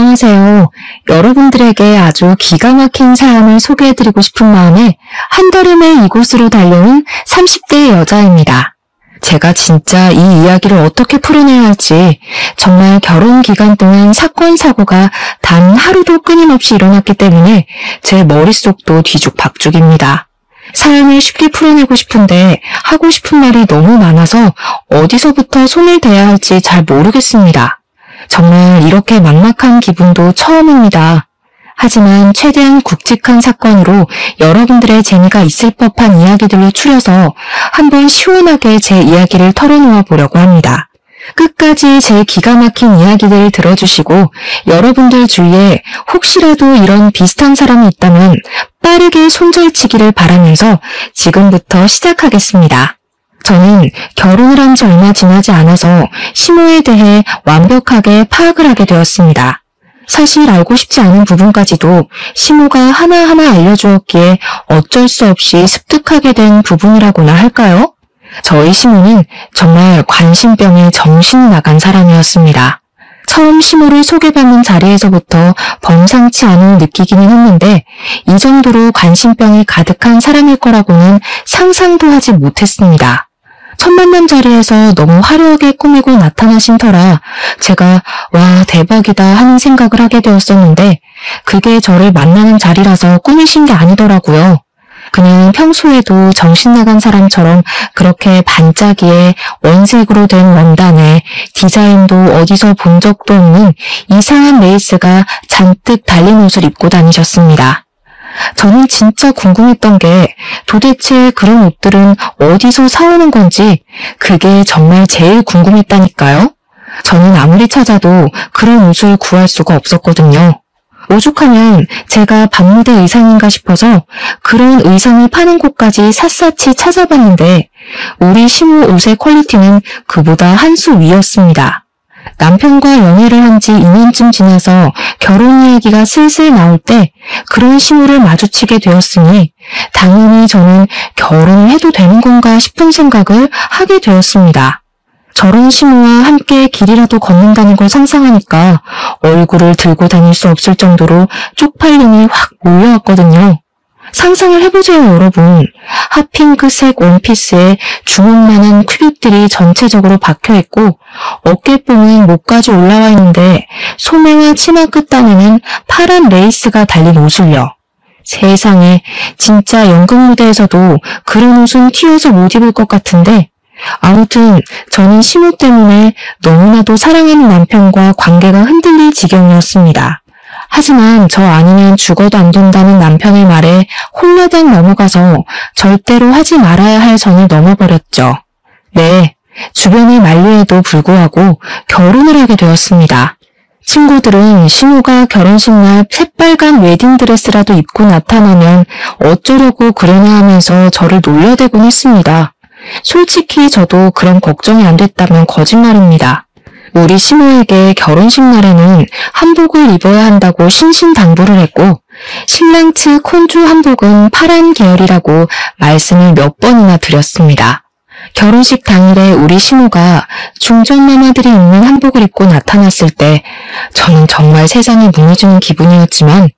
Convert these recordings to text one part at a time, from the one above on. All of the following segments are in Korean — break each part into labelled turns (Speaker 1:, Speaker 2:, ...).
Speaker 1: 안녕하세요. 여러분들에게 아주 기가 막힌 사연을 소개해드리고 싶은 마음에 한달음에 이곳으로 달려온 30대 여자입니다. 제가 진짜 이 이야기를 어떻게 풀어내야 할지 정말 결혼 기간 동안 사건, 사고가 단 하루도 끊임없이 일어났기 때문에 제 머릿속도 뒤죽박죽입니다. 사연을 쉽게 풀어내고 싶은데 하고 싶은 말이 너무 많아서 어디서부터 손을 대야 할지 잘 모르겠습니다. 정말 이렇게 막막한 기분도 처음입니다. 하지만 최대한 굵직한 사건으로 여러분들의 재미가 있을 법한 이야기들로 추려서 한번 시원하게 제 이야기를 털어놓아 보려고 합니다. 끝까지 제 기가 막힌 이야기들을 들어주시고 여러분들 주위에 혹시라도 이런 비슷한 사람이 있다면 빠르게 손절치기를 바라면서 지금부터 시작하겠습니다. 저는 결혼을 한 지 얼마 지나지 않아서 시모에 대해 완벽하게 파악을 하게 되었습니다. 사실 알고 싶지 않은 부분까지도 시모가 하나하나 알려주었기에 어쩔 수 없이 습득하게 된 부분이라고나 할까요? 저희 시모는 정말 관심병에 정신이 나간 사람이었습니다. 처음 시모를 소개받는 자리에서부터 범상치 않은 느끼기는 했는데 이 정도로 관심병이 가득한 사람일 거라고는 상상도 하지 못했습니다. 첫 만남 자리에서 너무 화려하게 꾸미고 나타나신 터라 제가 와 대박이다 하는 생각을 하게 되었었는데 그게 저를 만나는 자리라서 꾸미신 게 아니더라고요. 그냥 평소에도 정신나간 사람처럼 그렇게 반짝이에 원색으로 된 원단에 디자인도 어디서 본 적도 없는 이상한 레이스가 잔뜩 달린 옷을 입고 다니셨습니다. 저는 진짜 궁금했던 게 도대체 그런 옷들은 어디서 사오는 건지 그게 정말 제일 궁금했다니까요. 저는 아무리 찾아도 그런 옷을 구할 수가 없었거든요. 오죽하면 제가 밤무대 의상인가 싶어서 그런 의상을 파는 곳까지 샅샅이 찾아봤는데 우리 시모 옷의 퀄리티는 그보다 한 수 위였습니다. 남편과 연애를 한 지 2년쯤 지나서 결혼 이야기가 슬슬 나올 때 그런 시모를 마주치게 되었으니 당연히 저는 결혼을 해도 되는 건가 싶은 생각을 하게 되었습니다. 저런 시모와 함께 길이라도 걷는다는 걸 상상하니까 얼굴을 들고 다닐 수 없을 정도로 쪽팔림이 확 몰려왔거든요. 상상을 해보세요, 여러분. 핫핑크색 원피스에 주먹만한 큐빅들이 전체적으로 박혀있고 어깨뽕은 목까지 올라와 있는데 소매와 치마 끝단에는 파란 레이스가 달린 옷을요. 세상에, 진짜 연극 무대에서도 그런 옷은 튀어서 못 입을 것 같은데 아무튼 저는 시모 때문에 너무나도 사랑하는 남편과 관계가 흔들릴 지경이었습니다. 하지만 저 아니면 죽어도 안 된다는 남편의 말에 홀라당 넘어가서 절대로 하지 말아야 할 선을 넘어버렸죠. 네, 주변의 만류에도 불구하고 결혼을 하게 되었습니다. 친구들은 시모가 결혼식 날 새빨간 웨딩드레스라도 입고 나타나면 어쩌려고 그러냐 하면서 저를 놀려대곤 했습니다. 솔직히 저도 그런 걱정이 안 됐다면 거짓말입니다. 우리 시모에게 결혼식 날에는 한복을 입어야 한다고 신신당부를 했고 신랑 측 혼주 한복은 파란 계열이라고 말씀을 몇 번이나 드렸습니다. 결혼식 당일에 우리 시모가 중전마마들이 입는 한복을 입고 나타났을 때 저는 정말 세상이 무너지는 기분이었지만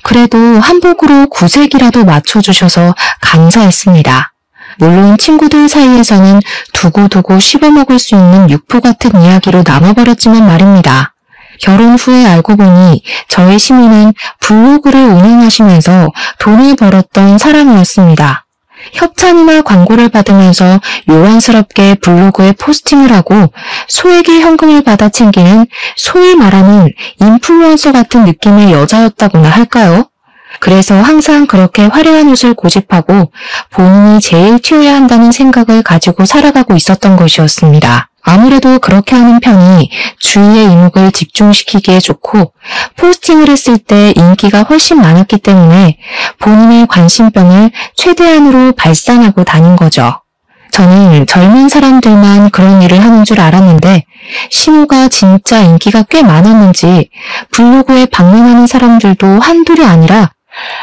Speaker 1: 그래도 한복으로 구색이라도 맞춰주셔서 감사했습니다. 물론 친구들 사이에서는 두고두고 씹어먹을 수 있는 육포 같은 이야기로 남아버렸지만 말입니다. 결혼 후에 알고 보니 저의 시모는 블로그를 운영하시면서 돈을 벌었던 사람이었습니다. 협찬이나 광고를 받으면서 요란스럽게 블로그에 포스팅을 하고 소액의 현금을 받아 챙기는 소위 말하는 인플루언서 같은 느낌의 여자였다고나 할까요? 그래서 항상 그렇게 화려한 옷을 고집하고 본인이 제일 튀어야 한다는 생각을 가지고 살아가고 있었던 것이었습니다. 아무래도 그렇게 하는 편이 주위의 이목을 집중시키기에 좋고 포스팅을 했을 때 인기가 훨씬 많았기 때문에 본인의 관심병을 최대한으로 발산하고 다닌 거죠. 저는 젊은 사람들만 그런 일을 하는 줄 알았는데 시모가 진짜 인기가 꽤 많았는지 블로그에 방문하는 사람들도 한둘이 아니라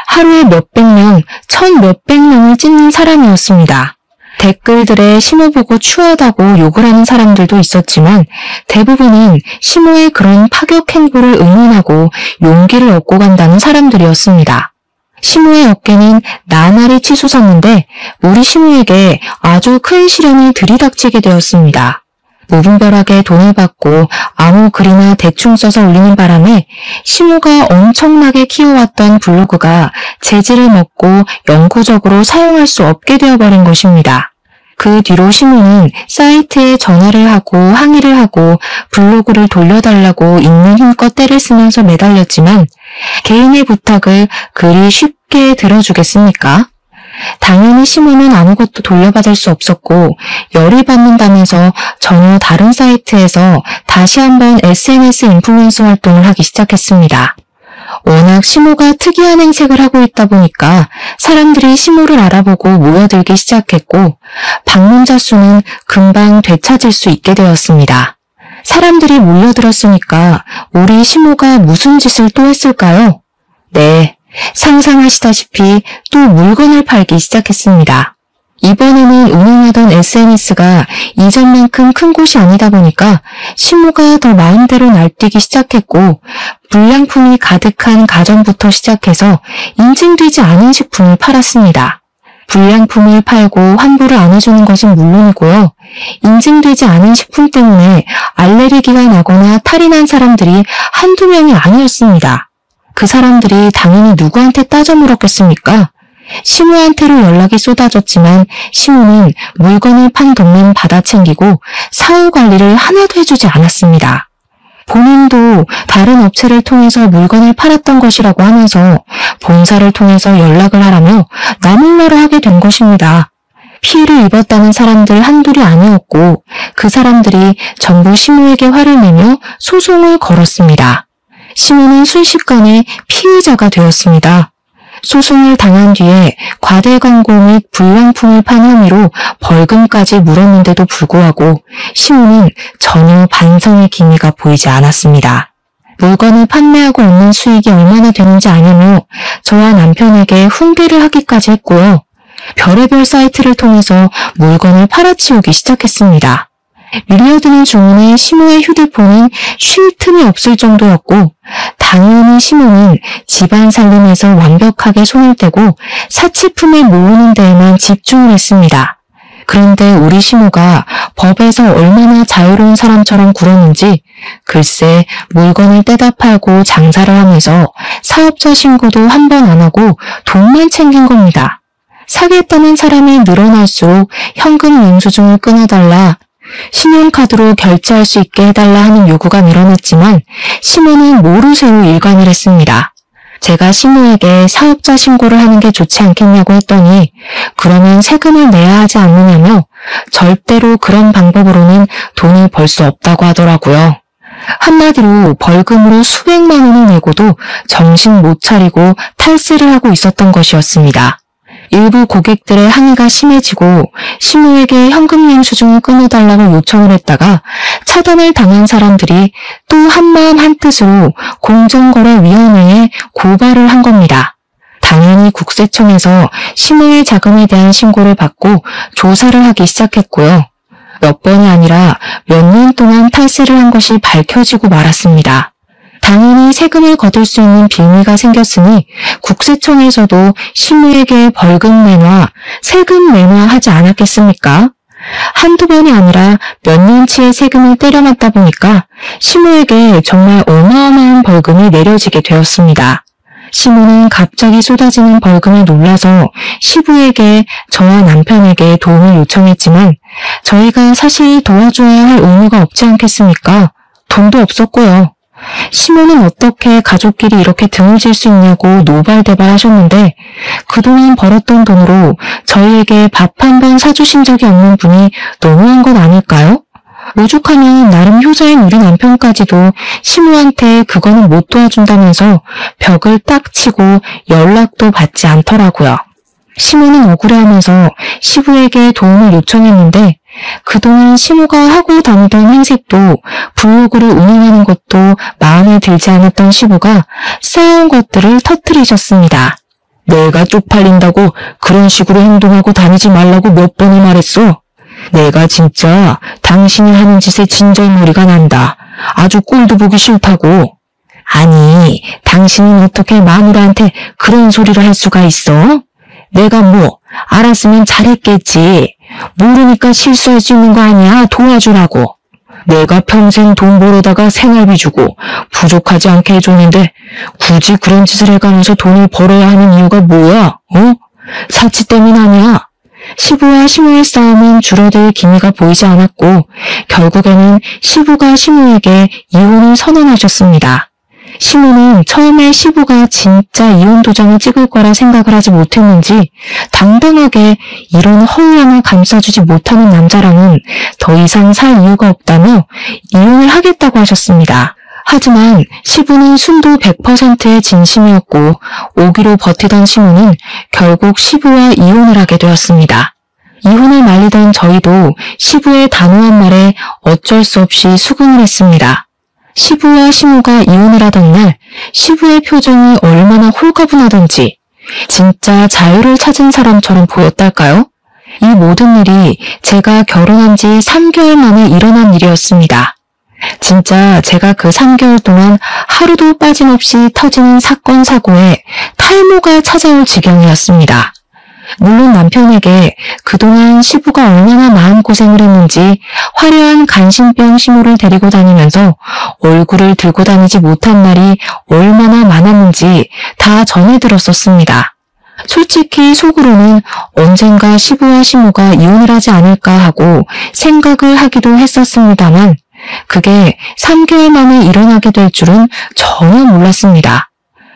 Speaker 1: 하루에 몇백 명, 천 몇백 명을 찍는 사람이었습니다. 댓글들에 시모 보고 추하다고 욕을 하는 사람들도 있었지만 대부분은 시모의 그런 파격 행보를 응원하고 용기를 얻고 간다는 사람들이었습니다. 시모의 어깨는 나날이 치솟았는데 우리 시모에게 아주 큰 시련이 들이닥치게 되었습니다. 무분별하게 돈을 받고 아무 글이나 대충 써서 올리는 바람에 시모가 엄청나게 키워왔던 블로그가 재질을 먹고 영구적으로 사용할 수 없게 되어버린 것입니다. 그 뒤로 시모는 사이트에 전화를 하고 항의를 하고 블로그를 돌려달라고 있는 힘껏 떼를 쓰면서 매달렸지만 개인의 부탁을 그리 쉽게 들어주겠습니까? 당연히 시모는 아무것도 돌려받을 수 없었고 열이 받는다면서 전혀 다른 사이트에서 다시 한번 SNS 인플루언서 활동을 하기 시작했습니다. 워낙 시모가 특이한 행색을 하고 있다 보니까 사람들이 시모를 알아보고 모여들기 시작했고 방문자 수는 금방 되찾을 수 있게 되었습니다. 사람들이 몰려들었으니까 우리 시모가 무슨 짓을 또 했을까요? 네, 상상하시다시피 또 물건을 팔기 시작했습니다. 이번에는 운영하던 SNS가 이전만큼 큰 곳이 아니다 보니까 시모가 더 마음대로 날뛰기 시작했고 불량품이 가득한 가전부터 시작해서 인증되지 않은 식품을 팔았습니다. 불량품을 팔고 환불을 안 해주는 것은 물론이고요. 인증되지 않은 식품 때문에 알레르기가 나거나 탈이 난 사람들이 한두 명이 아니었습니다. 그 사람들이 당연히 누구한테 따져 물었겠습니까? 시모한테로 연락이 쏟아졌지만 시모는 물건을 판 돈만 받아 챙기고 사후 관리를 하나도 해주지 않았습니다. 본인도 다른 업체를 통해서 물건을 팔았던 것이라고 하면서 본사를 통해서 연락을 하라며 나몰라라 하게 된 것입니다. 피해를 입었다는 사람들 한둘이 아니었고 그 사람들이 전부 시모에게 화를 내며 소송을 걸었습니다. 시모는 순식간에 피의자가 되었습니다. 소송을 당한 뒤에 과대 광고 및 불량품을 판 혐의로 벌금까지 물었는데도 불구하고 시모는 전혀 반성의 기미가 보이지 않았습니다. 물건을 판매하고 얻는 수익이 얼마나 되는지 아냐며 저와 남편에게 훈계를 하기까지 했고요. 별의별 사이트를 통해서 물건을 팔아치우기 시작했습니다. 밀려드는 주문에 시모의 휴대폰은 쉴 틈이 없을 정도였고 당연히 시모는 집안 살림에서 완벽하게 손을 떼고 사치품을 모으는 데에만 집중을 했습니다. 그런데 우리 시모가 법에서 얼마나 자유로운 사람처럼 굴었는지 글쎄 물건을 떼다 팔고 장사를 하면서 사업자 신고도 한 번 안 하고 돈만 챙긴 겁니다. 사겠다는 사람이 늘어날수록 현금 영수증을 끊어달라, 신용카드로 결제할 수 있게 해달라 하는 요구가 늘어났지만 시모는 모르쇠로 일관을 했습니다. 제가 시모에게 사업자 신고를 하는 게 좋지 않겠냐고 했더니 그러면 세금을 내야 하지 않느냐며 절대로 그런 방법으로는 돈을 벌 수 없다고 하더라고요. 한마디로 벌금으로 수백만 원을 내고도 정신 못 차리고 탈세를 하고 있었던 것이었습니다. 일부 고객들의 항의가 심해지고 시모에게 현금 영수증을 끊어달라고 요청을 했다가 차단을 당한 사람들이 또 한마음 한뜻으로 공정거래위원회에 고발을 한 겁니다. 당연히 국세청에서 시모의 자금에 대한 신고를 받고 조사를 하기 시작했고요. 몇 번이 아니라 몇 년 동안 탈세를 한 것이 밝혀지고 말았습니다. 당연히 세금을 거둘 수 있는 빌미가 생겼으니 국세청에서도 시모에게 벌금 내놔, 세금 내놔 하지 않았겠습니까? 한두 번이 아니라 몇 년치의 세금을 때려맞다 보니까 시모에게 정말 어마어마한 벌금이 내려지게 되었습니다. 시모는 갑자기 쏟아지는 벌금에 놀라서 시부에게 저와 남편에게 도움을 요청했지만 저희가 사실 도와줘야 할 의무가 없지 않겠습니까? 돈도 없었고요. 시모는 어떻게 가족끼리 이렇게 등을 질 수 있냐고 노발대발 하셨는데 그동안 벌었던 돈으로 저희에게 밥 한 번 사주신 적이 없는 분이 너무한 건 아닐까요? 오죽하면 나름 효자인 우리 남편까지도 시모한테 그거는 못 도와준다면서 벽을 딱 치고 연락도 받지 않더라고요. 시모는 억울해하면서 시부에게 도움을 요청했는데 그동안 시모가 하고 다니던 행색도 블로그를 운영하는 것도 마음에 들지 않았던 시부가 쌓아온 것들을 터뜨리셨습니다. 내가 쪽팔린다고 그런 식으로 행동하고 다니지 말라고 몇 번을 말했어. 내가 진짜 당신이 하는 짓에 진절머리가 난다. 아주 꼴도 보기 싫다고. 아니, 당신은 어떻게 마누라한테 그런 소리를 할 수가 있어? 내가 뭐 알았으면 잘했겠지. 모르니까 실수할 수 있는 거 아니야. 도와주라고. 내가 평생 돈 벌어다가 생활비 주고 부족하지 않게 해줬는데 굳이 그런 짓을 해가면서 돈을 벌어야 하는 이유가 뭐야? 사치 때문 아니야. 시부와 시모의 싸움은 줄어들 기미가 보이지 않았고 결국에는 시부가 시모에게 이혼을 선언하셨습니다. 시모는 처음에 시부가 진짜 이혼 도장을 찍을 거라 생각을 하지 못했는지 당당하게 이런 허울함을 감싸주지 못하는 남자랑은 더 이상 살 이유가 없다며 이혼을 하겠다고 하셨습니다. 하지만 시부는 순도 100%의 진심이었고 오기로 버티던 시모는 결국 시부와 이혼을 하게 되었습니다. 이혼을 말리던 저희도 시부의 단호한 말에 어쩔 수 없이 수긍을 했습니다. 시부와 시모가 이혼을 하던 날 시부의 표정이 얼마나 홀가분하던지 진짜 자유를 찾은 사람처럼 보였달까요? 이 모든 일이 제가 결혼한 지 3개월 만에 일어난 일이었습니다. 진짜 제가 그 3개월 동안 하루도 빠짐없이 터지는 사건 사고에 탈모가 찾아올 지경이었습니다. 물론 남편에게 그동안 시부가 얼마나 마음고생을 했는지 화려한 간신병 시모를 데리고 다니면서 얼굴을 들고 다니지 못한 날이 얼마나 많았는지 다 전해 들었었습니다. 솔직히 속으로는 언젠가 시부와 시모가 이혼을 하지 않을까 하고 생각을 하기도 했었습니다만 그게 3개월 만에 일어나게 될 줄은 전혀 몰랐습니다.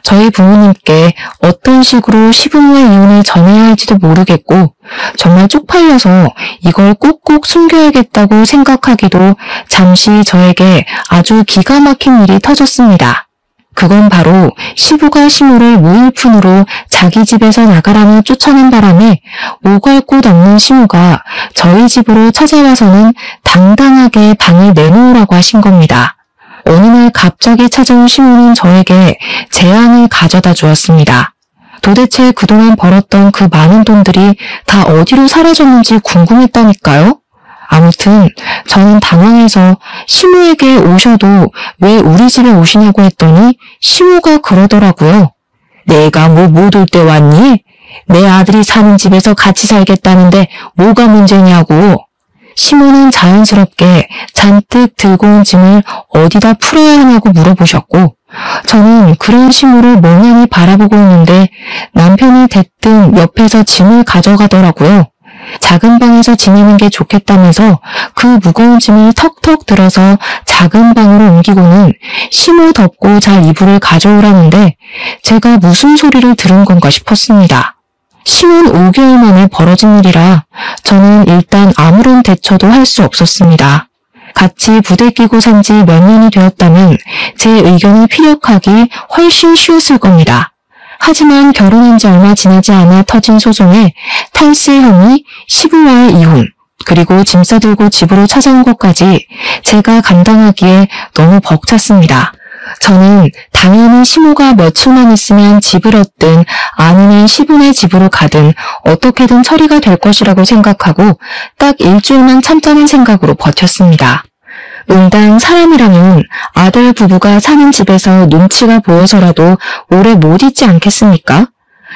Speaker 1: 저희 부모님께 어떤 식으로 시부모의 이혼을 전해야 할지도 모르겠고 정말 쪽팔려서 이걸 꼭꼭 숨겨야겠다고 생각하기도 잠시 저에게 아주 기가 막힌 일이 터졌습니다. 그건 바로 시부가 시모를 무일푼으로 자기 집에서 나가라며 쫓아낸 바람에 오갈 곳 없는 시모가 저희 집으로 찾아와서는 당당하게 방을 내놓으라고 하신 겁니다. 어느 날 갑자기 찾아온 시모는 저에게 재앙을 가져다 주었습니다. 도대체 그동안 벌었던 그 많은 돈들이 다 어디로 사라졌는지 궁금했다니까요. 아무튼 저는 당황해서 시모에게 오셔도 왜 우리 집에 오시냐고 했더니 시모가 그러더라고요. 내가 뭐 못 올 때 왔니? 내 아들이 사는 집에서 같이 살겠다는데 뭐가 문제냐고. 시모는 자연스럽게 잔뜩 들고 온 짐을 어디다 풀어야 하냐고 물어보셨고 저는 그런 시모를 멍하니 바라보고 있는데 남편이 대뜸 옆에서 짐을 가져가더라고요. 작은 방에서 지내는 게 좋겠다면서 그 무거운 짐을 턱턱 들어서 작은 방으로 옮기고는 시모 덮고 잘 이불을 가져오라는데 제가 무슨 소리를 들은 건가 싶었습니다. 시모는 5개월 만에 벌어진 일이라 저는 일단 아무런 대처도 할 수 없었습니다. 같이 부대 끼고 산 지 몇 년이 되었다면 제 의견을 피력하기 훨씬 쉬웠을 겁니다. 하지만 결혼한 지 얼마 지나지 않아 터진 소송에 탈세 혐의, 시부와의 이혼, 그리고 짐 싸들고 집으로 찾아온 것까지 제가 감당하기에 너무 벅찼습니다. 저는 당연히 시모가 며칠만 있으면 집을 얻든 아니면 시부네 집으로 가든 어떻게든 처리가 될 것이라고 생각하고 딱 일주일만 참자는 생각으로 버텼습니다. 응당 사람이라면 아들 부부가 사는 집에서 눈치가 보여서라도 오래 못 있지 않겠습니까?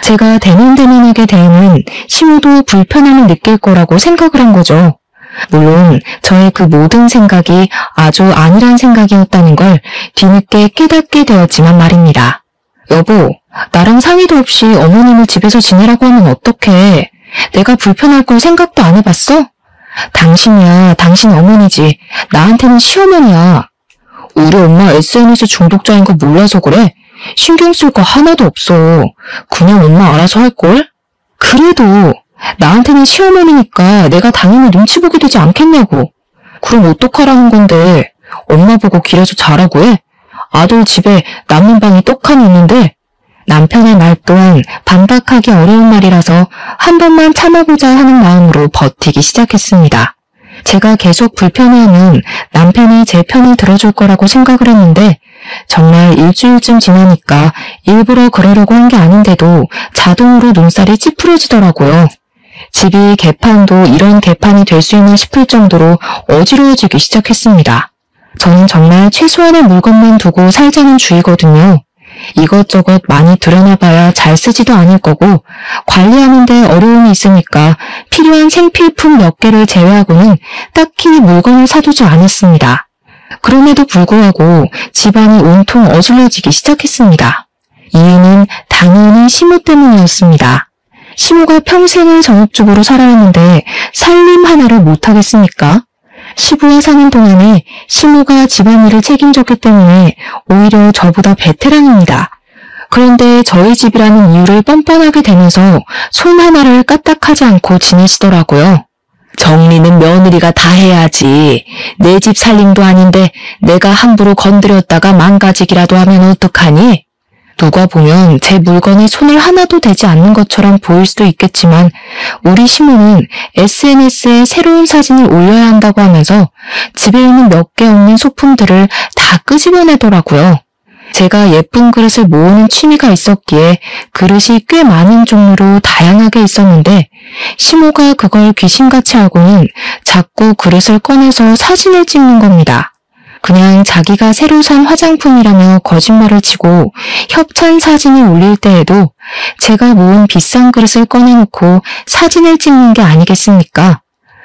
Speaker 1: 제가 대면대면하게 대하면 시모도 불편함을 느낄 거라고 생각을 한 거죠. 물론 저의 그 모든 생각이 아주 안일한 생각이었다는 걸 뒤늦게 깨닫게 되었지만 말입니다. 여보, 나랑 상의도 없이 어머님을 집에서 지내라고 하면 어떡해? 내가 불편할 걸 생각도 안 해봤어? 당신이야, 당신 어머니지. 나한테는 시어머니야. 우리 엄마 SNS 중독자인 거 몰라서 그래? 신경 쓸 거 하나도 없어. 그냥 엄마 알아서 할걸? 그래도 나한테는 시어머니니까 내가 당연히 눈치 보게 되지 않겠냐고. 그럼 어떡하라는 건데. 엄마 보고 길에서 자라고 해? 아들 집에 남는 방이 떡하니 있는데. 남편의 말 또한 반박하기 어려운 말이라서 한 번만 참아보자 하는 마음으로 버티기 시작했습니다. 제가 계속 불편해하면 남편이 제 편을 들어줄 거라고 생각을 했는데 정말 일주일쯤 지나니까 일부러 그러려고 한 게 아닌데도 자동으로 눈살이 찌푸려지더라고요. 집이 개판도 이런 개판이 될 수 있나 싶을 정도로 어지러워지기 시작했습니다. 저는 정말 최소한의 물건만 두고 살자는 주의거든요. 이것저것 많이 들여놔봐야 잘 쓰지도 않을 거고 관리하는데 어려움이 있으니까 필요한 생필품 몇 개를 제외하고는 딱히 물건을 사두지 않았습니다. 그럼에도 불구하고 집안이 온통 어질러지기 시작했습니다. 이유는 당연히 시모 때문이었습니다. 시모가 평생을 전업주부로 살아왔는데 살림 하나를 못하겠습니까? 시부와 사는 동안에 시모가 집안일을 책임졌기 때문에 오히려 저보다 베테랑입니다. 그런데 저희 집이라는 이유를 뻔뻔하게 대면서 손 하나를 까딱하지 않고 지내시더라고요. 정리는 며느리가 다 해야지. 내 집 살림도 아닌데 내가 함부로 건드렸다가 망가지기라도 하면 어떡하니? 누가 보면 제 물건에 손을 하나도 대지 않는 것처럼 보일 수도 있겠지만 우리 시모는 SNS에 새로운 사진을 올려야 한다고 하면서 집에 있는 몇 개 없는 소품들을 다 끄집어내더라고요. 제가 예쁜 그릇을 모으는 취미가 있었기에 그릇이 꽤 많은 종류로 다양하게 있었는데 시모가 그걸 귀신같이 알고는 자꾸 그릇을 꺼내서 사진을 찍는 겁니다. 그냥 자기가 새로 산 화장품이라며 거짓말을 치고 협찬 사진을 올릴 때에도 제가 모은 비싼 그릇을 꺼내놓고 사진을 찍는 게 아니겠습니까?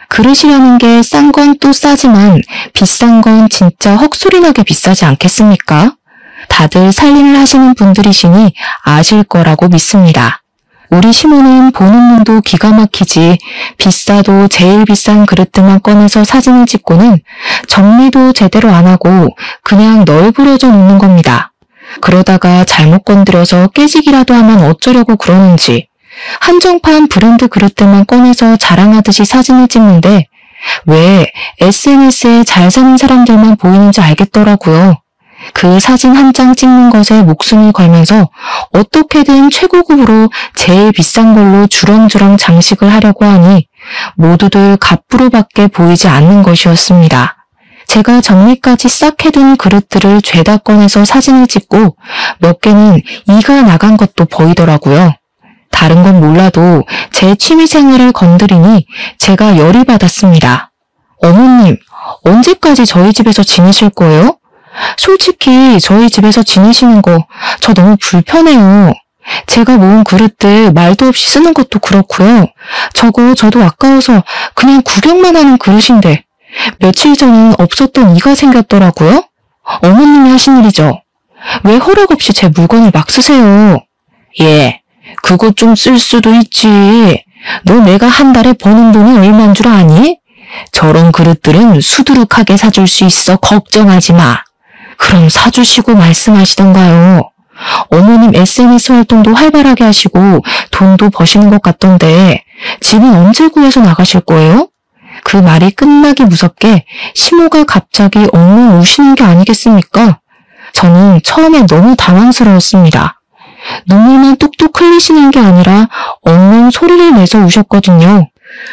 Speaker 1: 그릇이라는 게 싼 건 또 싸지만 비싼 건 진짜 헉소리나게 비싸지 않겠습니까? 다들 살림을 하시는 분들이시니 아실 거라고 믿습니다. 우리 시모는 보는 눈도 기가 막히지 비싸도 제일 비싼 그릇들만 꺼내서 사진을 찍고는 정리도 제대로 안 하고 그냥 널브러져 놓는 겁니다. 그러다가 잘못 건드려서 깨지기라도 하면 어쩌려고 그러는지 한정판 브랜드 그릇들만 꺼내서 자랑하듯이 사진을 찍는데 왜 SNS에 잘 사는 사람들만 보이는지 알겠더라고요. 그 사진 한 장 찍는 것에 목숨을 걸면서 어떻게든 최고급으로 제일 비싼 걸로 주렁주렁 장식을 하려고 하니 모두들 갑부로밖에 보이지 않는 것이었습니다. 제가 정리까지 싹 해둔 그릇들을 죄다 꺼내서 사진을 찍고 몇 개는 이가 나간 것도 보이더라고요. 다른 건 몰라도 제 취미생활을 건드리니 제가 열이 받았습니다. 어머님, 언제까지 저희 집에서 지내실 거예요? 솔직히 저희 집에서 지내시는 거 저 너무 불편해요. 제가 모은 그릇들 말도 없이 쓰는 것도 그렇고요. 저거 저도 아까워서 그냥 구경만 하는 그릇인데 며칠 전엔 없었던 이가 생겼더라고요. 어머님이 하신 일이죠. 왜 허락 없이 제 물건을 막 쓰세요? 예, 그거 좀 쓸 수도 있지. 너 내가 한 달에 버는 돈이 얼마인 줄 아니? 저런 그릇들은 수두룩하게 사줄 수 있어. 걱정하지 마. 그럼 사주시고 말씀하시던가요. 어머님 SNS 활동도 활발하게 하시고 돈도 버시는 것 같던데 집은 언제 구해서 나가실 거예요? 그 말이 끝나기 무섭게 시모가 갑자기 엉엉 우시는 게 아니겠습니까? 저는 처음에 너무 당황스러웠습니다. 눈물만 뚝뚝 흘리시는 게 아니라 엉엉 소리를 내서 우셨거든요.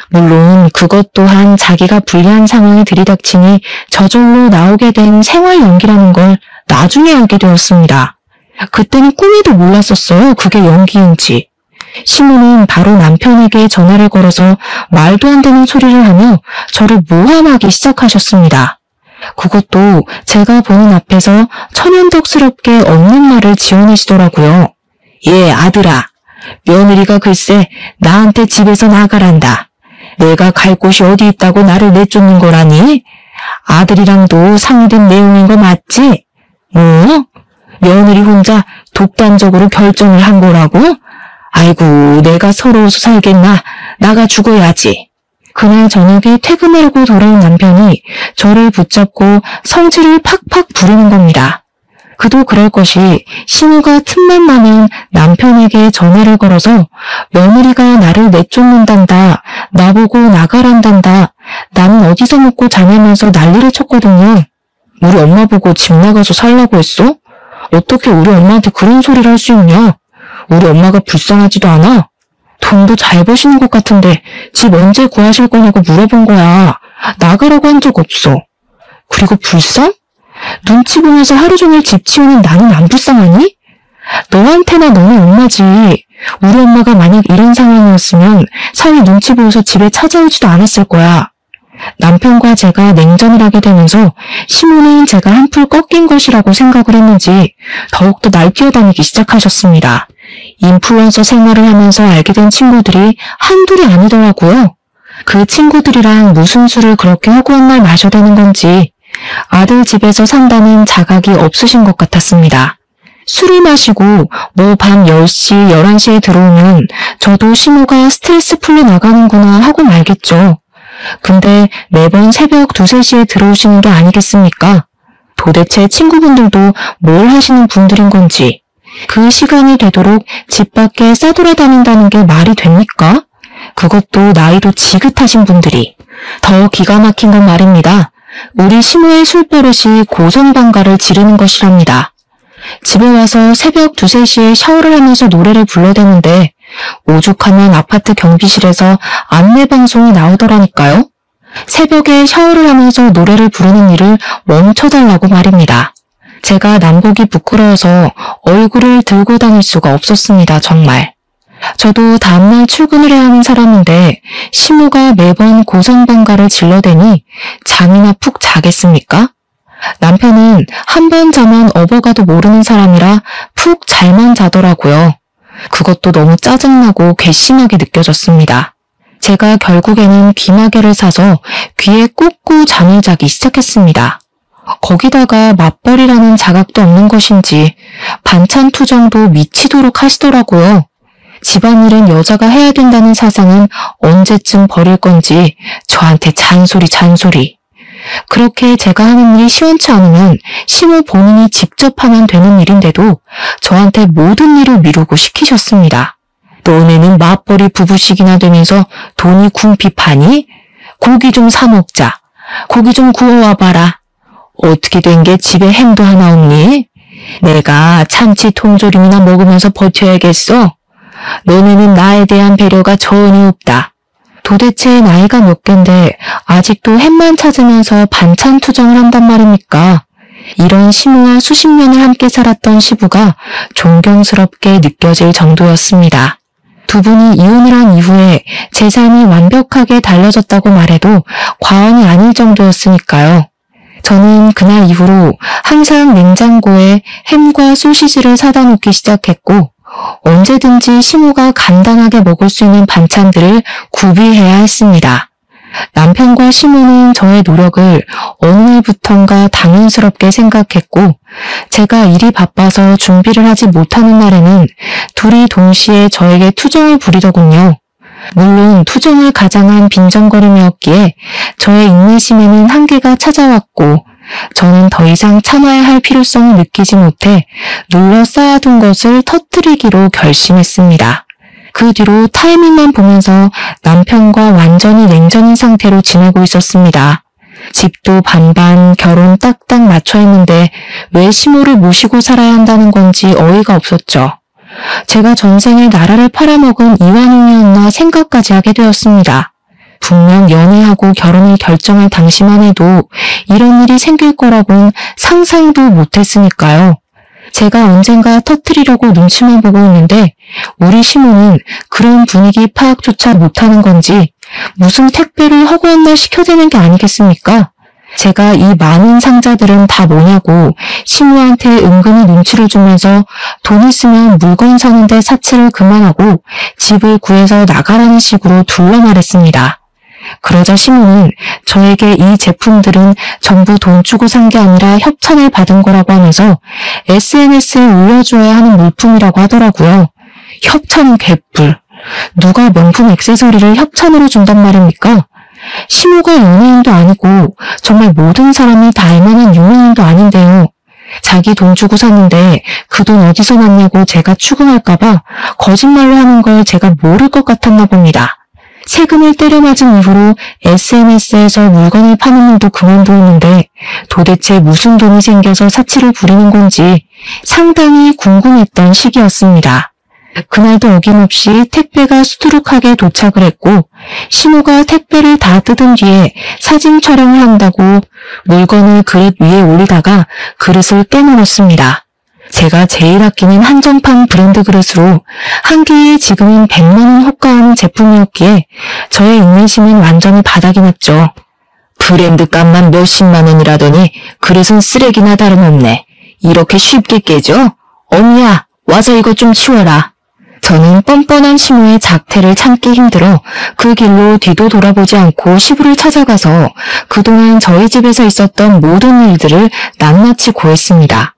Speaker 1: 물론 그것 또한 자기가 불리한 상황이 들이닥치니 저절로 나오게 된 생활 연기라는 걸 나중에 알게 되었습니다. 그때는 꿈에도 몰랐었어요. 그게 연기인지. 시모는 바로 남편에게 전화를 걸어서 말도 안 되는 소리를 하며 저를 모함하기 시작하셨습니다. 그것도 제가 보는 앞에서 천연덕스럽게 없는 말을 지어내시더라고요. 예, 아들아. 며느리가 글쎄 나한테 집에서 나가란다. 내가 갈 곳이 어디 있다고 나를 내쫓는 거라니? 아들이랑도 상의된 내용인 거 맞지? 뭐? 며느리 혼자 독단적으로 결정을 한 거라고? 아이고, 내가 서러워서 살겠나? 나가 죽어야지. 그날 저녁에 퇴근하려고 돌아온 남편이 저를 붙잡고 성질을 팍팍 부리는 겁니다. 그도 그럴 것이 시모가 틈만 나면 남편에게 전화를 걸어서 며느리가 나를 내쫓는단다, 나보고 나가란단다, 나는 어디서 먹고 자냐면서 난리를 쳤거든요. 우리 엄마 보고 집 나가서 살라고 했어? 어떻게 우리 엄마한테 그런 소리를 할 수 있냐? 우리 엄마가 불쌍하지도 않아? 돈도 잘 버시는 것 같은데 집 언제 구하실 거냐고 물어본 거야. 나가라고 한 적 없어. 그리고 불쌍? 눈치 보면서 하루 종일 집 치우는 나는 안 불쌍하니? 너한테나 너네 엄마지. 우리 엄마가 만약 이런 상황이었으면 사위 눈치 보여서 집에 찾아오지도 않았을 거야. 남편과 제가 냉전을 하게 되면서 시모는 제가 한풀 꺾인 것이라고 생각을 했는지 더욱더 날뛰어다니기 시작하셨습니다. 인플루언서 생활을 하면서 알게 된 친구들이 한둘이 아니더라고요. 그 친구들이랑 무슨 술을 그렇게 허구한 날 마셔대는 건지 아들 집에서 산다는 자각이 없으신 것 같았습니다. 술을 마시고 뭐 밤 10시, 11시에 들어오면 저도 시모가 스트레스 풀려 나가는구나 하고 말겠죠. 근데 매번 새벽 2, 3시에 들어오시는 게 아니겠습니까? 도대체 친구분들도 뭘 하시는 분들인 건지 그 시간이 되도록 집 밖에 싸돌아다닌다는 게 말이 됩니까? 그것도 나이도 지긋하신 분들이. 더 기가 막힌 건 말입니다. 우리 시모의 술버릇이 고성방가를 지르는 것이랍니다. 집에 와서 새벽 2, 3시에 샤워를 하면서 노래를 불러대는데 오죽하면 아파트 경비실에서 안내방송이 나오더라니까요. 새벽에 샤워를 하면서 노래를 부르는 일을 멈춰달라고 말입니다. 제가 남보기 부끄러워서 얼굴을 들고 다닐 수가 없었습니다. 정말. 저도 다음날 출근을 해야 하는 사람인데 시모가 매번 고성방가를 질러대니 잠이나 푹 자겠습니까? 남편은 한 번 자면 업어가도 모르는 사람이라 푹 잘만 자더라고요. 그것도 너무 짜증나고 괘씸하게 느껴졌습니다. 제가 결국에는 귀마개를 사서 귀에 꽂고 잠을 자기 시작했습니다. 거기다가 맞벌이라는 자각도 없는 것인지 반찬 투정도 미치도록 하시더라고요. 집안일은 여자가 해야 된다는 사상은 언제쯤 버릴 건지 저한테 잔소리. 그렇게 제가 하는 일이 시원치 않으면 시모 본인이 직접 하면 되는 일인데도 저한테 모든 일을 미루고 시키셨습니다. 너네는 맞벌이 부부식이나 되면서 돈이 궁핍하니? 고기 좀 사 먹자. 고기 좀 구워와봐라. 어떻게 된 게 집에 햄도 하나 없니? 내가 참치 통조림이나 먹으면서 버텨야겠어. 너네는 나에 대한 배려가 전혀 없다. 도대체 나이가 몇 갠데 아직도 햄만 찾으면서 반찬 투정을 한단 말입니까? 이런 시모와 수십 년을 함께 살았던 시부가 존경스럽게 느껴질 정도였습니다. 두 분이 이혼을 한 이후에 제 삶이 완벽하게 달라졌다고 말해도 과언이 아닐 정도였으니까요. 저는 그날 이후로 항상 냉장고에 햄과 소시지를 사다 놓기 시작했고 언제든지 시모가 간단하게 먹을 수 있는 반찬들을 구비해야 했습니다. 남편과 시모는 저의 노력을 어느 날부턴가 당연스럽게 생각했고 제가 일이 바빠서 준비를 하지 못하는 날에는 둘이 동시에 저에게 투정을 부리더군요. 물론 투정을 가장한 빈정거림이었기에 저의 인내심에는 한계가 찾아왔고 저는 더 이상 참아야 할 필요성을 느끼지 못해 눌러 쌓아둔 것을 터뜨리기로 결심했습니다. 그 뒤로 타이밍만 보면서 남편과 완전히 냉전인 상태로 지내고 있었습니다. 집도 반반, 결혼 딱딱 맞춰 했는데 왜 시모를 모시고 살아야 한다는 건지 어이가 없었죠. 제가 전생에 나라를 팔아먹은 이완용이었나 생각까지 하게 되었습니다. 분명 연애하고 결혼을 결정할 당시만 해도 이런 일이 생길 거라고는 상상도 못했으니까요. 제가 언젠가 터뜨리려고 눈치만 보고 있는데 우리 시모는 그런 분위기 파악조차 못하는 건지 무슨 택배를 허구한 날 시켜대는 게 아니겠습니까? 제가 이 많은 상자들은 다 뭐냐고 시모한테 은근히 눈치를 주면서 돈 있으면 물건 사는데 사치를 그만하고 집을 구해서 나가라는 식으로 둘러 말했습니다. 그러자 시모는 저에게 이 제품들은 전부 돈 주고 산 게 아니라 협찬을 받은 거라고 하면서 SNS에 올려줘야 하는 물품이라고 하더라고요. 협찬은 개뿔. 누가 명품 액세서리를 협찬으로 준단 말입니까? 시모가 연예인도 아니고 정말 모든 사람이 다 알만한 유명인도 아닌데요. 자기 돈 주고 샀는데 그 돈 어디서 났냐고 제가 추궁할까봐 거짓말로 하는 걸 제가 모를 것 같았나 봅니다. 세금을 때려맞은 이후로 SNS에서 물건을 파는 일도 그만두었는데 도대체 무슨 돈이 생겨서 사치를 부리는 건지 상당히 궁금했던 시기였습니다. 그날도 어김없이 택배가 수두룩하게 도착을 했고 시모가 택배를 다 뜯은 뒤에 사진 촬영을 한다고 물건을 그릇 위에 올리다가 그릇을 깨물었습니다. 제가 제일 아끼는 한정판 브랜드 그릇으로 한 개에 지금은 100만 원 호가하는 제품이었기에 저의 인내심은 완전히 바닥이 났죠. 브랜드 값만 몇십만 원이라더니 그릇은 쓰레기나 다름없네. 이렇게 쉽게 깨져? 언니야, 와서 이것 좀 치워라. 저는 뻔뻔한 시모의 작태를 참기 힘들어 그 길로 뒤도 돌아보지 않고 시부를 찾아가서 그동안 저희 집에서 있었던 모든 일들을 낱낱이 고했습니다.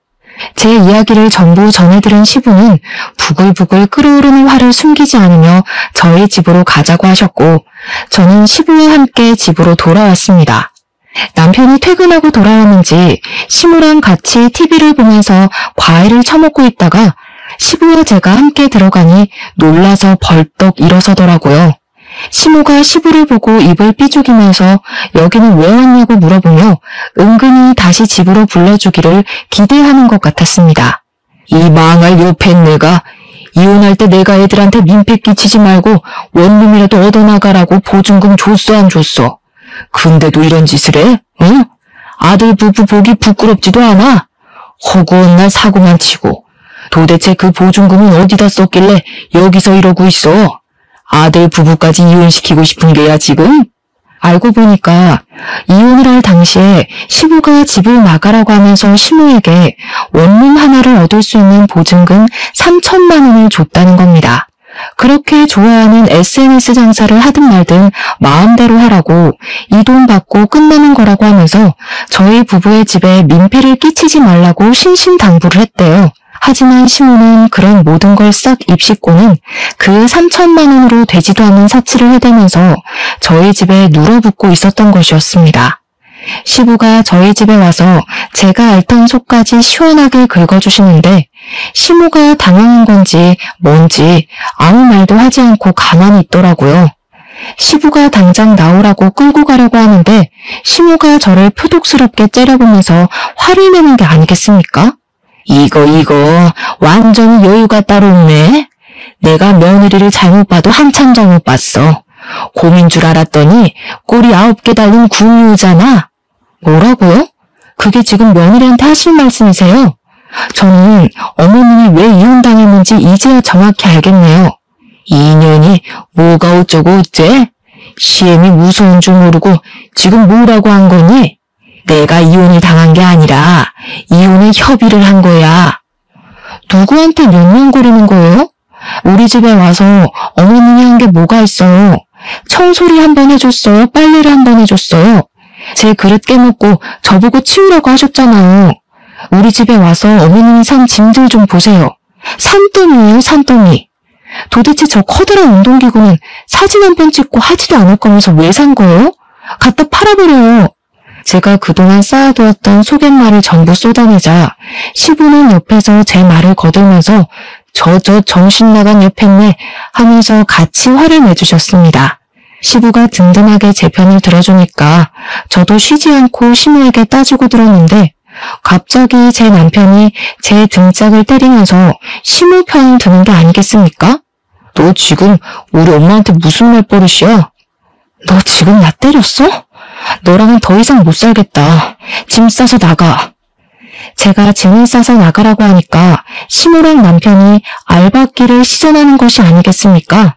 Speaker 1: 제 이야기를 전부 전해들은 시부는 부글부글 끓어오르는 화를 숨기지 않으며 저희 집으로 가자고 하셨고 저는 시부와 함께 집으로 돌아왔습니다. 남편이 퇴근하고 돌아왔는지 시부랑 같이 TV를 보면서 과일을 처먹고 있다가 시부와 제가 함께 들어가니 놀라서 벌떡 일어서더라고요. 시모가 시부를 보고 입을 삐죽이면서 여기는 왜 왔냐고 물어보며 은근히 다시 집으로 불러주기를 기대하는 것 같았습니다. 이 망할 요팬네가 이혼할 때 내가 애들한테 민폐 끼치지 말고 원룸이라도 얻어나가라고 보증금 줬어 안 줬어? 근데도 이런 짓을 해? 응? 아들 부부 보기 부끄럽지도 않아? 허구한 날 사고만 치고 도대체 그 보증금은 어디다 썼길래 여기서 이러고 있어? 아들 부부까지 이혼시키고 싶은 게야 지금? 알고 보니까 이혼을 할 당시에 시부가 집을 나가라고 하면서 시모에게 원룸 하나를 얻을 수 있는 보증금 3천만 원을 줬다는 겁니다. 그렇게 좋아하는 SNS 장사를 하든 말든 마음대로 하라고 이 돈 받고 끝나는 거라고 하면서 저희 부부의 집에 민폐를 끼치지 말라고 신신당부를 했대요. 하지만 시모는 그런 모든 걸 싹 입씻고는 그 3천만 원으로 되지도 않는 사치를 해대면서 저희 집에 눌어붙고 있었던 것이었습니다. 시부가 저희 집에 와서 제가 앓던 속까지 시원하게 긁어주시는데 시모가 당황한 건지 뭔지 아무 말도 하지 않고 가만히 있더라고요. 시부가 당장 나오라고 끌고 가려고 하는데 시모가 저를 표독스럽게 째려보면서 화를 내는 게 아니겠습니까? 이거 완전히 여유가 따로 없네. 내가 며느리를 잘못 봐도 한참 잘못 봤어. 곰인 줄 알았더니 꼬리 9개 달린 궁유잖아. 뭐라고요? 그게 지금 며느리한테 하실 말씀이세요? 저는 어머님이 왜 이혼당했는지 이제야 정확히 알겠네요. 이년이 뭐가 어쩌고 어째? 시엠이 무서운 줄 모르고 지금 뭐라고 한 거니? 내가 이혼을 당한 게 아니라 이혼에 협의를 한 거야. 누구한테 명령거리는 거예요? 우리 집에 와서 어머님이 한 게 뭐가 있어요? 청소를 한 번 해줬어요? 빨래를 한 번 해줬어요? 제 그릇 깨먹고 저보고 치우라고 하셨잖아요. 우리 집에 와서 어머님이 산 짐들 좀 보세요. 산더미예요, 산더미. 도대체 저 커다란 운동기구는 사진 한 번 찍고 하지도 않을 거면서 왜 산 거예요? 갖다 팔아버려요. 제가 그동안 쌓아두었던 속갯말을 전부 쏟아내자 시부는 옆에서 제 말을 거들면서 저 정신나간 옆했네 하면서 같이 화를 내주셨습니다. 시부가 든든하게 제 편을 들어주니까 저도 쉬지 않고 시모에게 따지고 들었는데 갑자기 제 남편이 제 등짝을 때리면서 시모 편을 드는 게 아니겠습니까? 너 지금 우리 엄마한테 무슨 말버릇이야? 너 지금 나 때렸어? 너랑은 더 이상 못 살겠다. 짐 싸서 나가. 제가 짐을 싸서 나가라고 하니까 시모랑 남편이 알박기를 시전하는 것이 아니겠습니까?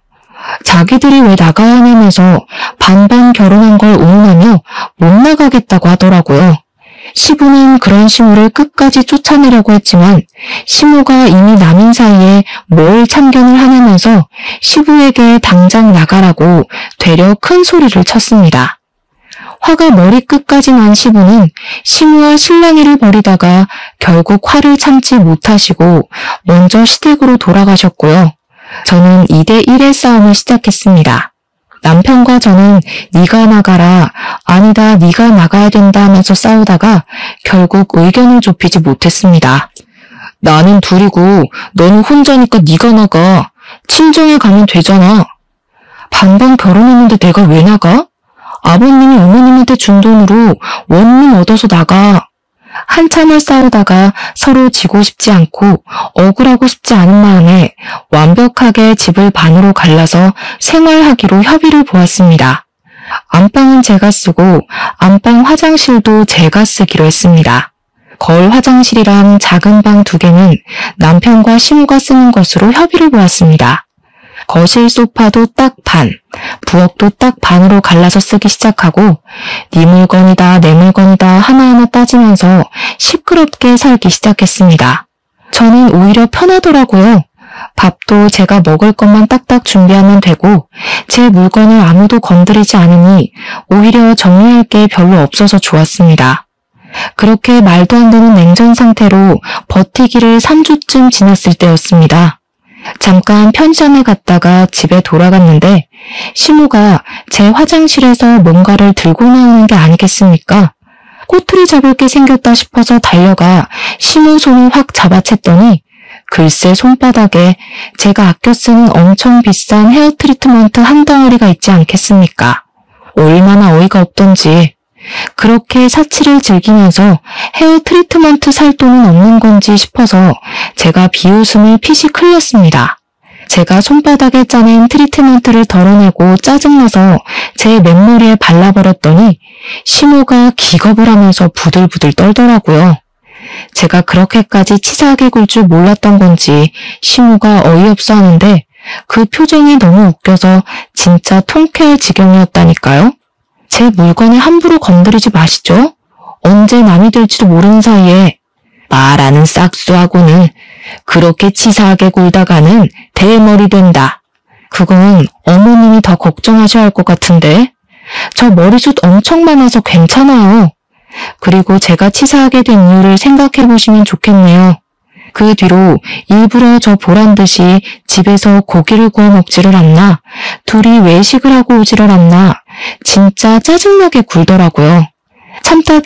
Speaker 1: 자기들이 왜 나가야 하냐면서 반반 결혼한 걸 운운하며 못 나가겠다고 하더라고요. 시부는 그런 시모를 끝까지 쫓아내려고 했지만 시모가 이미 남인 사이에 뭘 참견을 하냐면서 시부에게 당장 나가라고 되려 큰 소리를 쳤습니다. 화가 머리끝까지 난 시부는 시모와 실랑이를 벌이다가 결국 화를 참지 못하시고 먼저 시댁으로 돌아가셨고요. 저는 2대1의 싸움을 시작했습니다. 남편과 저는 네가 나가라, 아니다 네가 나가야 된다 하면서 싸우다가 결국 의견을 좁히지 못했습니다. 나는 둘이고 너는 혼자니까 네가 나가. 친정에 가면 되잖아. 반반 결혼했는데 내가 왜 나가? 아버님이 어머님한테 준 돈으로 원룸 얻어서 나가. 한참을 싸우다가 서로 지고 싶지 않고 억울하고 싶지 않은 마음에 완벽하게 집을 반으로 갈라서 생활하기로 협의를 보았습니다. 안방은 제가 쓰고 안방 화장실도 제가 쓰기로 했습니다. 거울 화장실이랑 작은 방 2개는 남편과 시무가 쓰는 것으로 협의를 보았습니다. 거실 소파도 딱 반, 부엌도 딱 반으로 갈라서 쓰기 시작하고 네 물건이다 내 물건이다 하나하나 따지면서 시끄럽게 살기 시작했습니다. 저는 오히려 편하더라고요. 밥도 제가 먹을 것만 딱딱 준비하면 되고 제 물건을 아무도 건드리지 않으니 오히려 정리할 게 별로 없어서 좋았습니다. 그렇게 말도 안 되는 냉전 상태로 버티기를 3주쯤 지났을 때였습니다. 잠깐 편의점에 갔다가 집에 돌아갔는데 시무가 제 화장실에서 뭔가를 들고 나오는 게 아니겠습니까? 꼬투리 잡을 게 생겼다 싶어서 달려가 시무 손을 확 잡아챘더니 글쎄 손바닥에 제가 아껴 쓰는 엄청 비싼 헤어 트리트먼트 한 덩어리가 있지 않겠습니까? 얼마나 어이가 없던지. 그렇게 사치를 즐기면서 헤어 트리트먼트 살 돈은 없는 건지 싶어서 제가 비웃음을 피식 흘렸습니다. 제가 손바닥에 짜낸 트리트먼트를 덜어내고 짜증나서 제 맨머리에 발라버렸더니 시모가 기겁을 하면서 부들부들 떨더라고요. 제가 그렇게까지 치사하게 굴 줄 몰랐던 건지 시모가 어이없어 하는데 그 표정이 너무 웃겨서 진짜 통쾌할 지경이었다니까요. 제 물건에 함부로 건드리지 마시죠. 언제 남이 될지도 모르는 사이에 말하는 싹수하고는 그렇게 치사하게 굴다가는 대머리 된다. 그건 어머님이 더 걱정하셔야 할 것 같은데 저 머리숱 엄청 많아서 괜찮아요. 그리고 제가 치사하게 된 이유를 생각해 보시면 좋겠네요. 그 뒤로 일부러 저 보란 듯이 집에서 고기를 구워 먹지를 않나, 둘이 외식을 하고 오지를 않나, 진짜 짜증나게 굴더라고요. 참다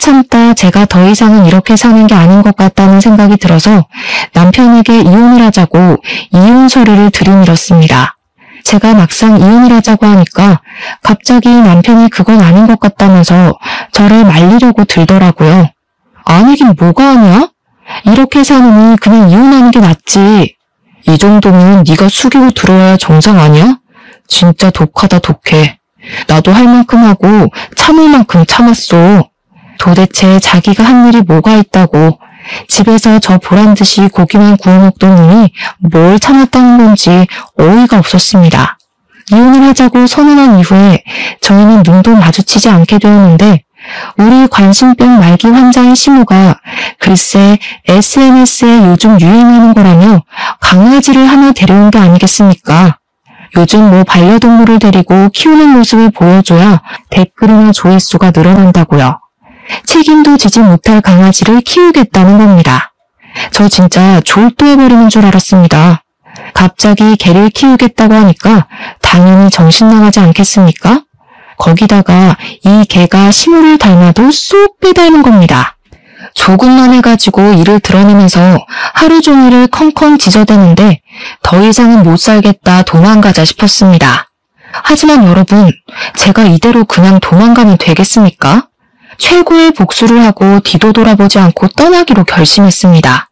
Speaker 1: 제가 더 이상은 이렇게 사는 게 아닌 것 같다는 생각이 들어서 남편에게 이혼을 하자고 이혼 서류를 들이밀었습니다. 제가 막상 이혼을 하자고 하니까 갑자기 남편이 그건 아닌 것 같다면서 저를 말리려고 들더라고요. 아니긴 뭐가 아니야? 이렇게 사느니 그냥 이혼하는 게 낫지. 이 정도면 네가 숙이고 들어와야 정상 아니야? 진짜 독하다 독해. 나도 할 만큼 하고 참을 만큼 참았어. 도대체 자기가 한 일이 뭐가 있다고 집에서 저 보란듯이 고기만 구워 먹던 놈이 뭘 참았다는 건지 어이가 없었습니다. 이혼을 하자고 선언한 이후에 저희는 눈도 마주치지 않게 되었는데 우리 관심병 말기 환자인 시모가 글쎄 SNS에 요즘 유행하는 거라며 강아지를 하나 데려온 게 아니겠습니까? 요즘 뭐 반려동물을 데리고 키우는 모습을 보여줘야 댓글이나 조회수가 늘어난다고요. 책임도 지지 못할 강아지를 키우겠다는 겁니다. 저 진짜 졸도해버리는 줄 알았습니다. 갑자기 개를 키우겠다고 하니까 당연히 정신 나가지 않겠습니까? 거기다가 이 개가 시모를 닮아도 쏙 빼닮은 겁니다. 조금만 해가지고 이를 드러내면서 하루 종일을 컹컹 짖어대는데 더 이상은 못 살겠다 도망가자 싶었습니다. 하지만 여러분, 제가 이대로 그냥 도망가면 되겠습니까? 최고의 복수를 하고 뒤도 돌아보지 않고 떠나기로 결심했습니다.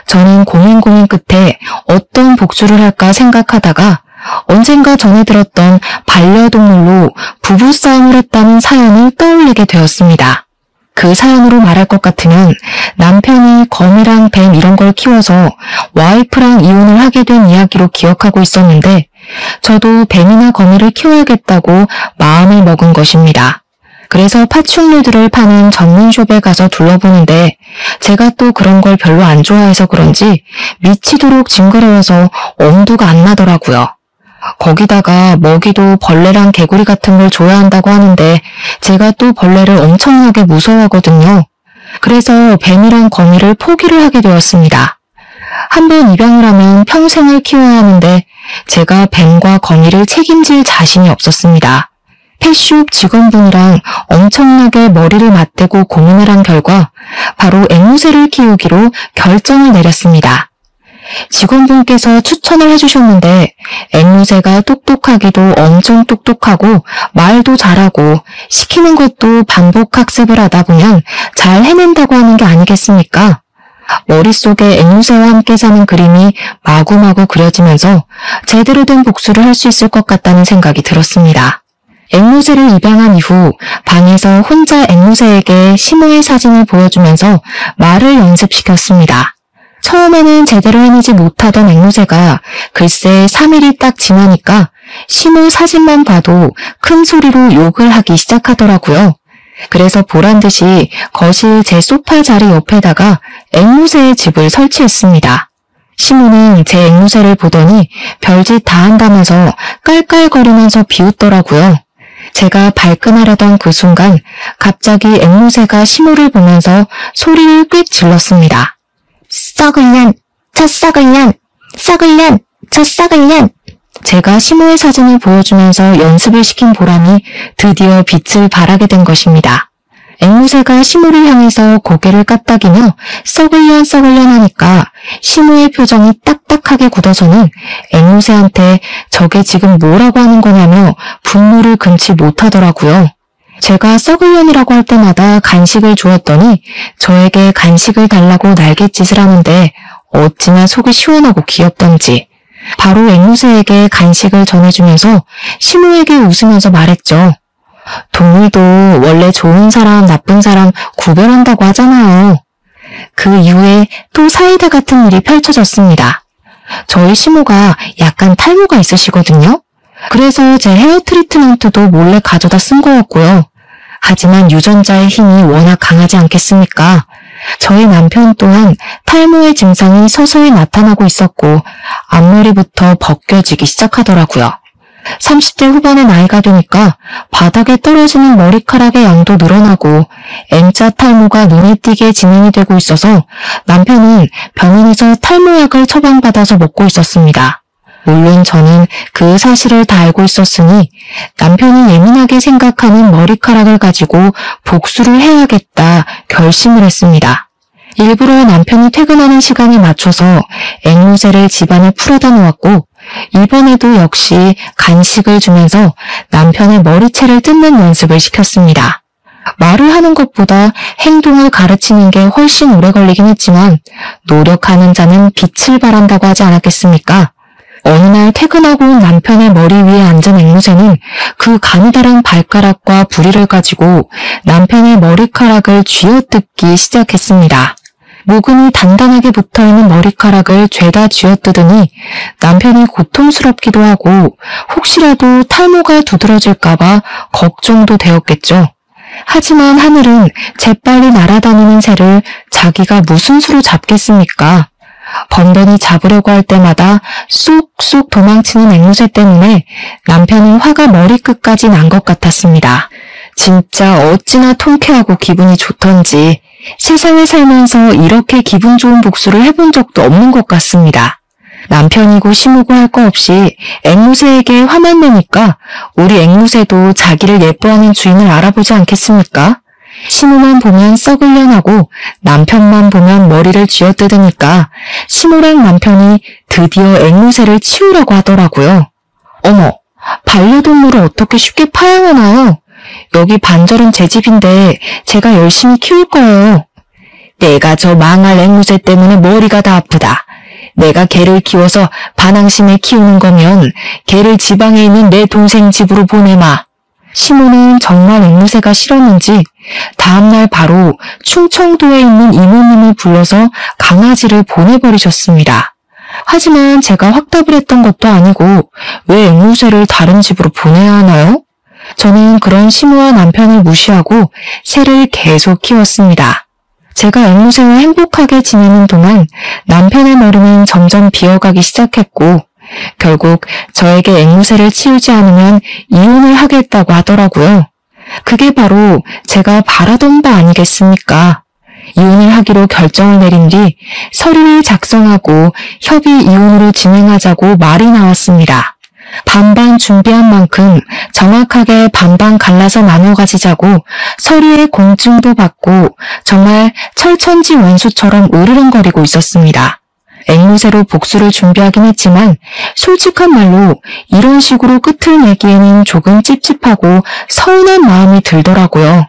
Speaker 1: 저는 고민 끝에 어떤 복수를 할까 생각하다가 언젠가 전해 들었던 반려동물로 부부싸움을 했다는 사연을 떠올리게 되었습니다. 그 사연으로 말할 것 같으면 남편이 거미랑 뱀 이런 걸 키워서 와이프랑 이혼을 하게 된 이야기로 기억하고 있었는데 저도 뱀이나 거미를 키워야겠다고 마음을 먹은 것입니다. 그래서 파충류들을 파는 전문숍에 가서 둘러보는데 제가 또 그런 걸 별로 안 좋아해서 그런지 미치도록 징그러워서 엄두가 안 나더라고요. 거기다가 먹이도 벌레랑 개구리 같은 걸 줘야 한다고 하는데 제가 또 벌레를 엄청나게 무서워하거든요. 그래서 뱀이랑 거미를 포기를 하게 되었습니다. 한번 입양을 하면 평생을 키워야 하는데 제가 뱀과 거미를 책임질 자신이 없었습니다. 펫숍 직원분이랑 엄청나게 머리를 맞대고 고민을 한 결과 바로 앵무새를 키우기로 결정을 내렸습니다. 직원분께서 추천을 해주셨는데 앵무새가 똑똑하기도 엄청 똑똑하고 말도 잘하고 시키는 것도 반복 학습을 하다 보면 잘 해낸다고 하는 게 아니겠습니까? 머릿속에 앵무새와 함께 사는 그림이 마구마구 그려지면서 제대로 된 복수를 할 수 있을 것 같다는 생각이 들었습니다. 앵무새를 입양한 이후 방에서 혼자 앵무새에게 시모의 사진을 보여주면서 말을 연습시켰습니다. 처음에는 제대로 해내지 못하던 앵무새가 글쎄 3일이 딱 지나니까 시모 사진만 봐도 큰 소리로 욕을 하기 시작하더라고요. 그래서 보란듯이 거실 제 소파 자리 옆에다가 앵무새의 집을 설치했습니다. 시모는 제 앵무새를 보더니 별짓 다 한다면서 깔깔거리면서 비웃더라고요. 제가 발끈하려던 그 순간 갑자기 앵무새가 시모를 보면서 소리를 꽥 질렀습니다. 썩을 년, 저 썩을 년, 썩을 년, 저 썩을 년. 제가 시모의 사진을 보여주면서 연습을 시킨 보람이 드디어 빛을 발하게 된 것입니다. 앵무새가 시모를 향해서 고개를 까딱이며 썩을 년 하니까 시모의 표정이 딱딱하게 굳어서는 앵무새한테 저게 지금 뭐라고 하는 거냐며 분노를 금치 못하더라고요. 제가 썩을 년이라고 할 때마다 간식을 주었더니 저에게 간식을 달라고 날갯짓을 하는데 어찌나 속이 시원하고 귀엽던지 바로 앵무새에게 간식을 전해주면서 시모에게 웃으면서 말했죠. 동물도 원래 좋은 사람, 나쁜 사람 구별한다고 하잖아요. 그 이후에 또 사이다 같은 일이 펼쳐졌습니다. 저희 시모가 약간 탈모가 있으시거든요. 그래서 제 헤어 트리트먼트도 몰래 가져다 쓴 거였고요. 하지만 유전자의 힘이 워낙 강하지 않겠습니까? 저희 남편 또한 탈모의 증상이 서서히 나타나고 있었고 앞머리부터 벗겨지기 시작하더라고요. 30대 후반의 나이가 되니까 바닥에 떨어지는 머리카락의 양도 늘어나고 M자 탈모가 눈에 띄게 진행이 되고 있어서 남편은 병원에서 탈모약을 처방받아서 먹고 있었습니다. 물론 저는 그 사실을 다 알고 있었으니 남편이 예민하게 생각하는 머리카락을 가지고 복수를 해야겠다 결심을 했습니다. 일부러 남편이 퇴근하는 시간에 맞춰서 앵무새를 집안에 풀어다 놓았고 이번에도 역시 간식을 주면서 남편의 머리채를 뜯는 연습을 시켰습니다. 말을 하는 것보다 행동을 가르치는 게 훨씬 오래 걸리긴 했지만 노력하는 자는 빛을 발한다고 하지 않았겠습니까? 어느 날 퇴근하고 온 남편의 머리 위에 앉은 앵무새는 그 가느다란 발가락과 부리를 가지고 남편의 머리카락을 쥐어뜯기 시작했습니다. 모근이 단단하게 붙어있는 머리카락을 죄다 쥐어뜯으니 남편이 고통스럽기도 하고 혹시라도 탈모가 두드러질까봐 걱정도 되었겠죠. 하지만 하늘은 재빨리 날아다니는 새를 자기가 무슨 수로 잡겠습니까? 번번이 잡으려고 할 때마다 쏙쏙 도망치는 앵무새 때문에 남편은 화가 머리끝까지 난 것 같았습니다. 진짜 어찌나 통쾌하고 기분이 좋던지 세상에 살면서 이렇게 기분 좋은 복수를 해본 적도 없는 것 같습니다. 남편이고 시무고 할 거 없이 앵무새에게 화만 내니까 우리 앵무새도 자기를 예뻐하는 주인을 알아보지 않겠습니까? 시무만 보면 썩을 년하고 남편만 보면 머리를 쥐어뜯으니까 시무랑 남편이 드디어 앵무새를 치우라고 하더라고요. 어머, 반려동물을 어떻게 쉽게 파양하나요? 여기 반절은 제 집인데 제가 열심히 키울 거예요. 내가 저 망할 앵무새 때문에 머리가 다 아프다. 내가 개를 키워서 반항심에 키우는 거면 개를 지방에 있는 내 동생 집으로 보내마. 시모는 정말 앵무새가 싫었는지 다음날 바로 충청도에 있는 이모님을 불러서 강아지를 보내버리셨습니다. 하지만 제가 확답을 했던 것도 아니고 왜 앵무새를 다른 집으로 보내야 하나요? 저는 그런 시모와 남편을 무시하고 새를 계속 키웠습니다. 제가 앵무새와 행복하게 지내는 동안 남편의 머리는 점점 비어가기 시작했고 결국 저에게 앵무새를 치우지 않으면 이혼을 하겠다고 하더라고요. 그게 바로 제가 바라던 바 아니겠습니까? 이혼을 하기로 결정을 내린 뒤 서류를 작성하고 협의 이혼으로 진행하자고 말이 나왔습니다. 반반 준비한 만큼 정확하게 반반 갈라서 나눠 가지자고 서류에 공증도 받고 정말 철천지 원수처럼 으르렁거리고 있었습니다. 앵무새로 복수를 준비하긴 했지만 솔직한 말로 이런 식으로 끝을 내기에는 조금 찝찝하고 서운한 마음이 들더라고요.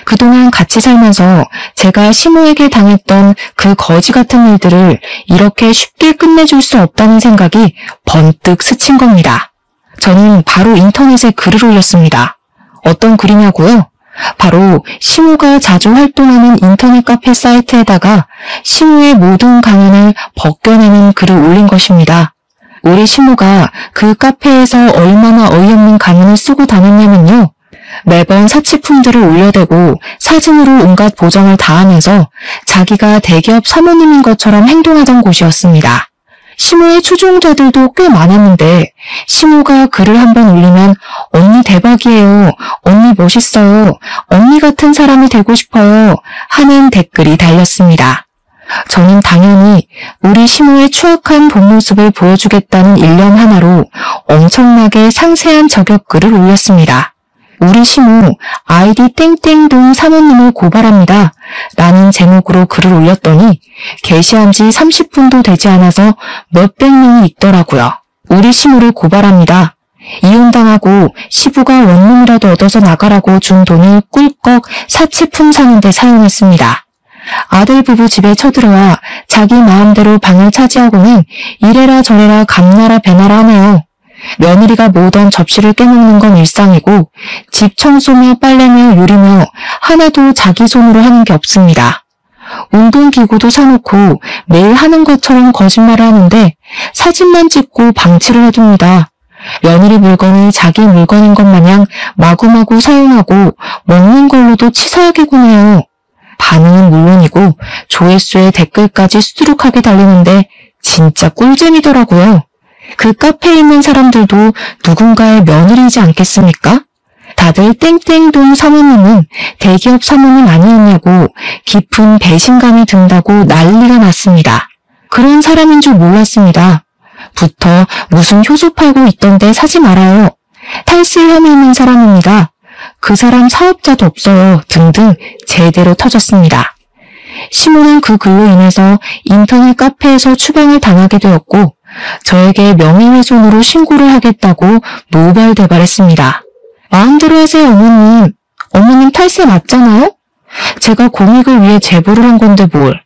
Speaker 1: 그동안 같이 살면서 제가 시모에게 당했던 그 거지 같은 일들을 이렇게 쉽게 끝내줄 수 없다는 생각이 번뜩 스친 겁니다. 저는 바로 인터넷에 글을 올렸습니다. 어떤 글이냐고요? 바로 시모가 자주 활동하는 인터넷 카페 사이트에다가 시모의 모든 강연을 벗겨내는 글을 올린 것입니다. 우리 시모가 그 카페에서 얼마나 어이없는 강연을 쓰고 다녔냐면요. 매번 사치품들을 올려대고 사진으로 온갖 보정을 다하면서 자기가 대기업 사모님인 것처럼 행동하던 곳이었습니다. 시모의 추종자들도 꽤 많았는데 시모가 글을 한번 올리면 언니 대박이에요, 언니 멋있어요, 언니 같은 사람이 되고 싶어요 하는 댓글이 달렸습니다. 저는 당연히 우리 시모의 추악한 본 모습을 보여주겠다는 일념 하나로 엄청나게 상세한 저격글을 올렸습니다. 우리 시모 아이디 땡땡동 사모님을 고발합니다 라는 제목으로 글을 올렸더니 게시한 지 30분도 되지 않아서 몇백 명이 있더라고요. 우리 시모를 고발합니다. 이혼당하고 시부가 원룸이라도 얻어서 나가라고 준 돈을 꿀꺽 사치품 사는데 사용했습니다. 아들 부부 집에 쳐들어와 자기 마음대로 방을 차지하고는 이래라 저래라 감나라 배나라 하네요. 며느리가 모던 접시를 깨먹는 건 일상이고 집 청소며 빨래며 요리며 하나도 자기 손으로 하는 게 없습니다. 운동기구도 사놓고 매일 하는 것처럼 거짓말을 하는데 사진만 찍고 방치를 해둡니다. 며느리 물건을 자기 물건인 것 마냥 마구마구 사용하고 먹는 걸로도 치사하게 구네요. 반응은 물론이고 조회수에 댓글까지 수두룩하게 달리는데 진짜 꿀잼이더라고요. 그 카페에 있는 사람들도 누군가의 며느리이지 않겠습니까? 다들 땡땡동 사모님은 대기업 사모님 아니었냐고 깊은 배신감이 든다고 난리가 났습니다. 그런 사람인 줄 몰랐습니다. 부터 무슨 효소 팔고 있던데 사지 말아요. 탈세 혐의 있는 사람입니다. 그 사람 사업자도 없어요. 등등 제대로 터졌습니다. 시모는 그 글로 인해서 인터넷 카페에서 추방을 당하게 되었고 저에게 명예훼손으로 신고를 하겠다고 노발대발했습니다. 마음대로 하세요, 어머님. 어머님 탈세 맞잖아요? 제가 공익을 위해 제보를 한 건데 뭘.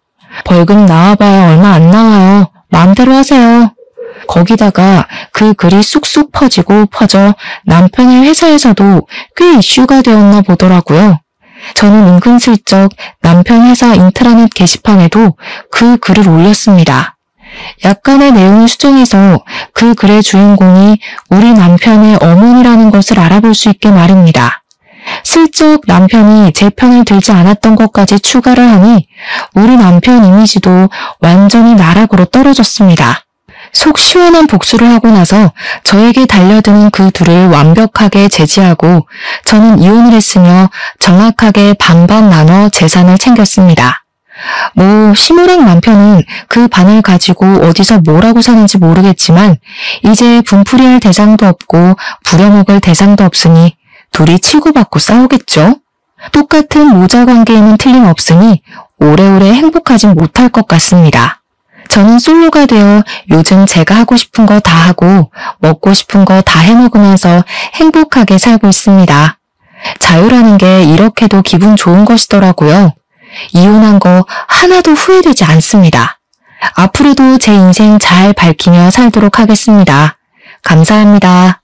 Speaker 1: 벌금 나와봐야 얼마 안 나와요. 마음대로 하세요. 거기다가 그 글이 쑥쑥 퍼져 남편의 회사에서도 꽤 이슈가 되었나 보더라고요. 저는 은근슬쩍 남편 회사 인트라넷 게시판에도 그 글을 올렸습니다. 약간의 내용을 수정해서 그 글의 주인공이 우리 남편의 어머니라는 것을 알아볼 수 있게 말입니다. 슬쩍 남편이 제 편을 들지 않았던 것까지 추가를 하니 우리 남편 이미지도 완전히 나락으로 떨어졌습니다. 속 시원한 복수를 하고 나서 저에게 달려드는 그 둘을 완벽하게 제지하고 저는 이혼을 했으며 정확하게 반반 나눠 재산을 챙겼습니다. 시모랑 남편은 그 반을 가지고 어디서 뭐라고 사는지 모르겠지만 이제 분풀이할 대상도 없고 부려먹을 대상도 없으니 둘이 치고받고 싸우겠죠? 똑같은 모자 관계에는 틀림없으니 오래오래 행복하진 못할 것 같습니다. 저는 솔로가 되어 요즘 제가 하고 싶은 거 다 하고 먹고 싶은 거 다 해먹으면서 행복하게 살고 있습니다. 자유라는 게 이렇게도 기분 좋은 것이더라고요. 이혼한 거 하나도 후회되지 않습니다. 앞으로도 제 인생 잘 밝히며 살도록 하겠습니다. 감사합니다.